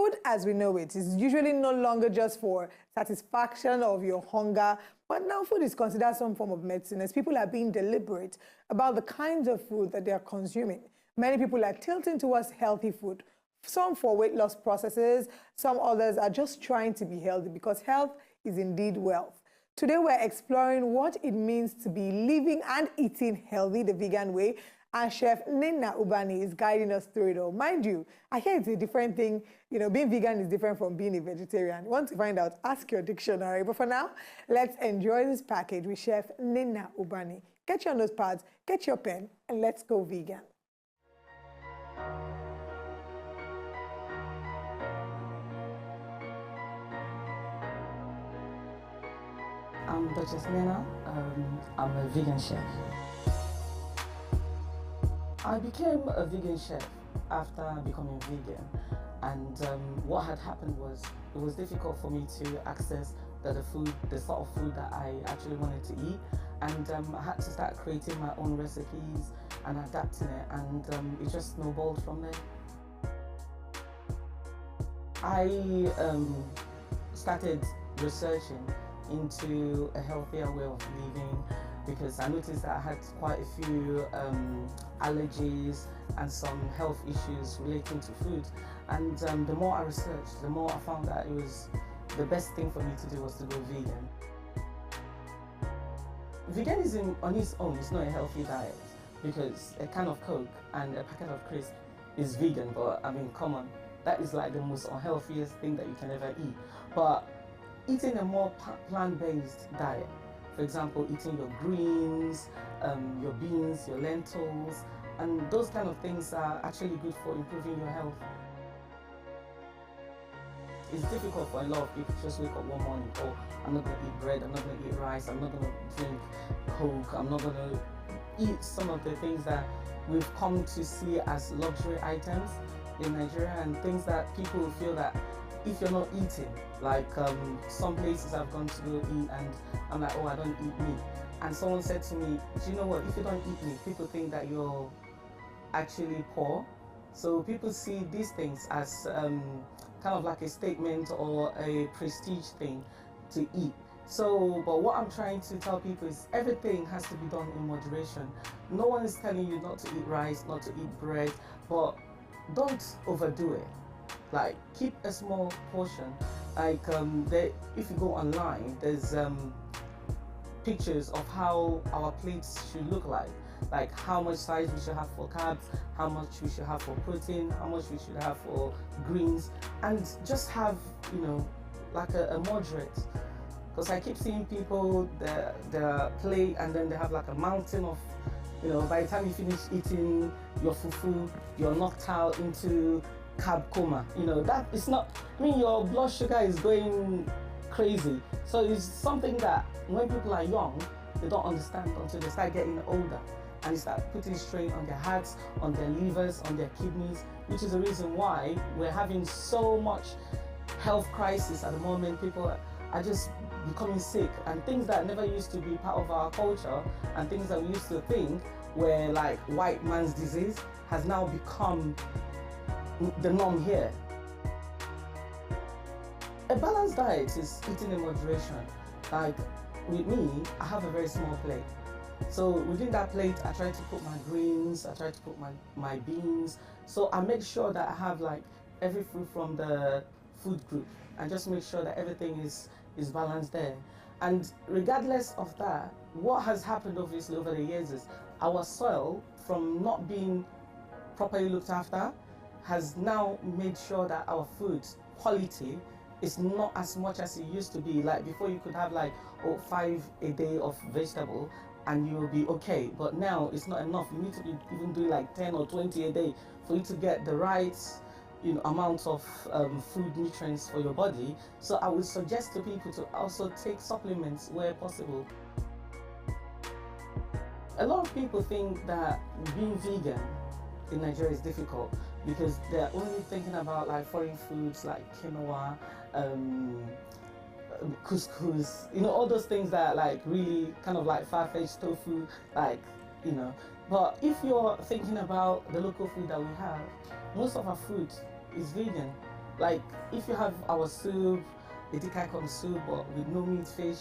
Food as we know it is usually no longer just for satisfaction of your hunger, but now food is considered some form of medicine as people are being deliberate about the kinds of food that they are consuming. Many people are tilting towards healthy food, some for weight loss processes, some others are just trying to be healthy because health is indeed wealth. Today we're exploring what it means to be living and eating healthy the vegan way, and Chef Nnena Ubani is guiding us through it all. Mind you, I hear it's a different thing. You know, being vegan is different from being a vegetarian. Want to find out? Ask your dictionary. But for now, let's enjoy this package with Chef Nnena Ubani. Get your notepads, get your pen, and let's go vegan. I'm Dr. Nnena. I'm a vegan chef. I became a vegan chef after becoming vegan, and what had happened was it was difficult for me to access the sort of food that I actually wanted to eat, and I had to start creating my own recipes and adapting it, and it just snowballed from there. I started researching into a healthier way of living because I noticed that I had quite a few allergies and some health issues relating to food, and the more I researched, the more I found that it was the best thing for me to do was to go vegan. Veganism on its own is not a healthy diet because a can of Coke and a packet of crisps is vegan, but I mean, come on, that is like the most unhealthiest thing that you can ever eat. But eating a more plant-based diet, for example, eating your greens, your beans, your lentils, and those kind of things are actually good for improving your health. It's difficult for a lot of people to just wake up one morning, oh, I'm not going to eat bread, I'm not going to eat rice, I'm not going to drink Coke, I'm not going to eat some of the things that we've come to see as luxury items in Nigeria, and things that people feel that if you're not eating, like some places I've gone to go eat and I'm like, oh, I don't eat meat. And someone said to me, do you know what, if you don't eat meat, people think that you're actually poor. So people see these things as kind of like a statement or a prestige thing to eat. So, but what I'm trying to tell people is everything has to be done in moderation. No one is telling you not to eat rice, not to eat bread, but don't overdo it. Like, keep a small portion. Like, if you go online, there's pictures of how our plates should look like how much size we should have for carbs, how much we should have for protein, how much we should have for greens, and just have, you know, like a moderate. Because I keep seeing people, their plate, and then they have like a mountain of, you know, by the time you finish eating your fufu, you're knocked out into carb coma. You know, that is not, I mean, your blood sugar is going crazy. So it's something that when people are young, they don't understand until they start getting older, and they start putting strain on their hearts, on their livers, on their kidneys, which is the reason why we're having so much health crisis at the moment. People are just becoming sick, and things that never used to be part of our culture and things that we used to think were like white man's disease has now become the norm here. A balanced diet is eating in moderation. Like with me, I have a very small plate. So within that plate, I try to put my greens, I try to put my beans. So I make sure that I have like every food from the food group, and just make sure that everything is balanced there. And regardless of that, what has happened obviously over the years is our soil, from not being properly looked after, has now made sure that our food quality is not as much as it used to be. Like before, you could have like 5 a day of vegetable and you will be okay, but now it's not enough. You need to be even doing like 10 or 20 a day for you to get the right, you know, amount of food nutrients for your body. So I would suggest to people to also take supplements where possible. A lot of people think that being vegan in Nigeria is difficult because they're only thinking about like foreign foods like quinoa, couscous, you know, all those things that are like really kind of like far-fetched, tofu, like, you know. But if you're thinking about the local food that we have, most of our food is vegan. Like, if you have our soup, edikaikong soup, but with no meat, fish,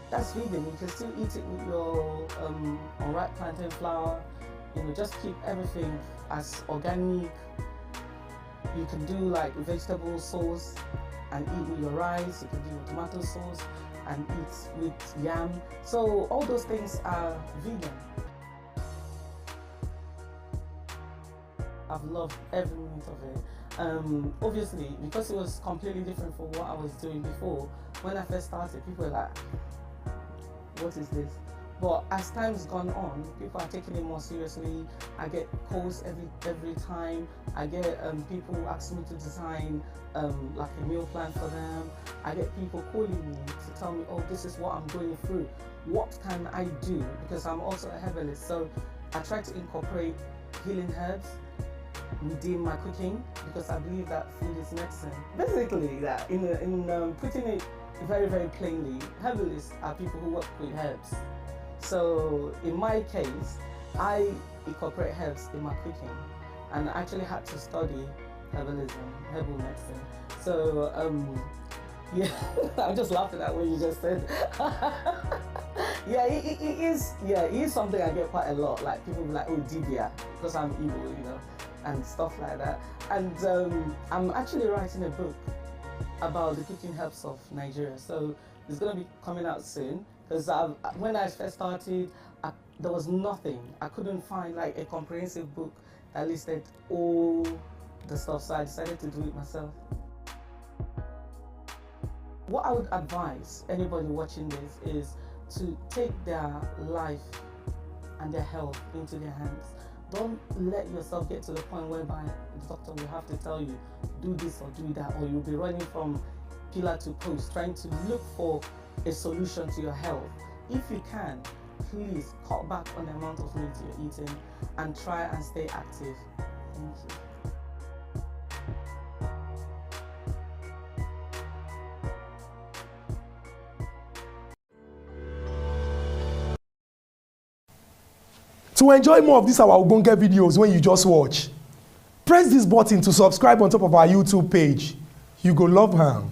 that's vegan. You can still eat it with your unripe plantain flour. You know, just keep everything as organic. You can do like vegetable sauce and eat with your rice. You can do tomato sauce and eat with yam. So all those things are vegan. I've loved every minute of it. Obviously, because it was completely different from what I was doing before. When I first started, people were like, what is this? But as time's gone on, people are taking it more seriously. I get calls every time. I get people asking me to design like a meal plan for them. I get people calling me to tell me, oh, this is what I'm going through. What can I do? Because I'm also a herbalist, so I try to incorporate healing herbs within my cooking, because I believe that food is medicine. Basically, that in putting it very, very plainly, herbalists are people who work with herbs. So in my case, I incorporate herbs in my cooking, and I actually had to study herbal medicine. So yeah, I'm just laughing at what you just said. Yeah, it is something I get quite a lot. Like people be like, oh, Dibia, because I'm evil, you know, and stuff like that. And I'm actually writing a book about the cooking herbs of Nigeria. So it's going to be coming out soon, because when I first started, there was nothing. I couldn't find like a comprehensive book that listed all the stuff, so I decided to do it myself. What I would advise anybody watching this is to take their life and their health into their hands. Don't let yourself get to the point whereby the doctor will have to tell you, do this or do that, or you'll be running from pillar to post, trying to look for a solution to your health. If you can, please cut back on the amount of meat you're eating and try and stay active. Thank you. To enjoy more of these our Ogbonge videos when you just watch, press this button to subscribe on top of our YouTube page. You go love am.